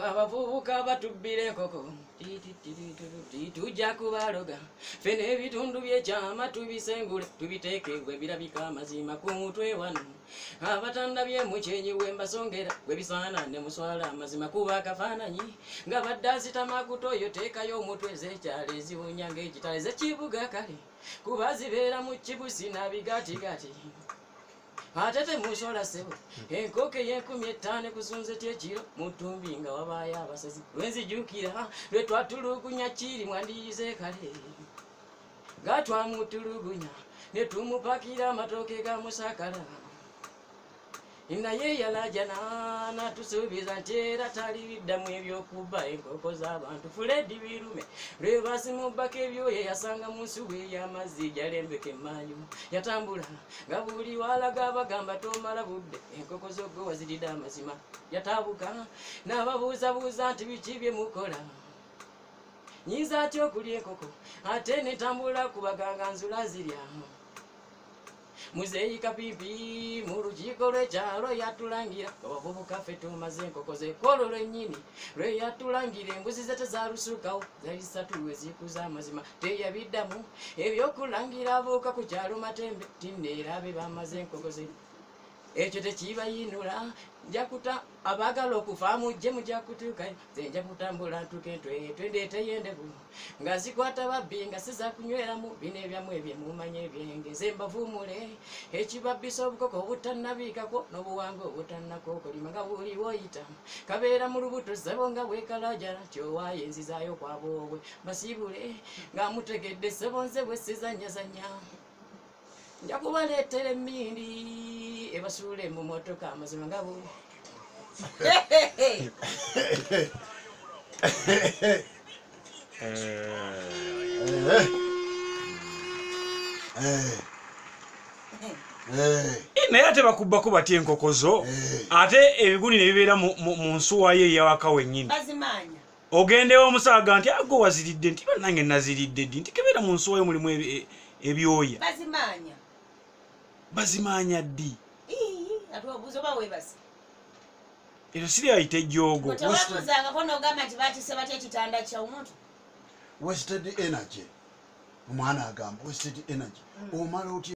abavubuka batubbira enkoko tujja kubaloga ffe n'ebitundu by'ekyama tubisengule tubiteekebwe birabika amazima ku mutwe wano abatanda by'emukyenyi wembasongera gwe bisaana ne muswala amazima kuba akafaananyi nga badde azitamakuto oyo teekayo omutwe z'ekyalo eziwunya ng'ekitale z'ekibuga kale kuba zibeera mu kibusi nabigatigati atete musola sebo enkoke ye150 kusunze tyekiro mutumbi nga wabaayo abasazi wenzijukira lwe twatulugunya kiri mwandiyize kale nga twamutulugunya ne tumupakira amatooke ga musakala naye yalajana natusuubiza nti era talibiddamu ebyokuba enkoko z'abantu fuledi birume lwe basimubbako ebyoyo yasanga mu nsubu ey'amazzi jalembeka emmanju yatambula nga buli walaga bagamba tomala budde enkoko zoggo waziridde amazima yatabuka n'ababuuzabuuza nti biki bye mukola nyinza atya okulya enkoko ate netambula ku baganga nzula zirya muzeeyi kapipi mu lukiiko lw'ekyalo yatulangira abavubuka ffe tumaze enkoko zeekolo lwennyini lwe yatulangira embuzi ze tezaalusukawo zali 3 ezikuza amazima teyabiddamu ebyokulangira avuuka ku kyalo matembe tinneerabe bamaze enkoko ze ekyo tekibayinula njakuta abaagala okufa mujje mujja kutuukayo ze nja kutambula ntuke twendeeteyo endevu nga zikwata babbi nga sizakunyweramu bino ebyamu ebyemumanya ebyenge ze mbavuumule ekibabbisa obukoko obutannabiikako n'obuwanga obutannakookolima nga buli woyita kabeera mu lubuto ssebo nga bwekalajala tyowaayo enzizaayo kwaboobwe basiibule nga mutegedde ssebo nze bwe sizanyazanya nja kubaleetera emmindi ebasuule mu motoka amazima nga buli naye ate bakubbako batya enkoko zo ate ebiguni ne bibeera mu nsuwayo eyawaka wennyini ogendewo omusaaga nti ago waziridde nti bannange naziridde ddi nti kebeera mu nsuwayo mulimu ebyoya bazimanya ddi eryo siri ayita ejjoogo wasted energy omwana agamba wasted energy omala otya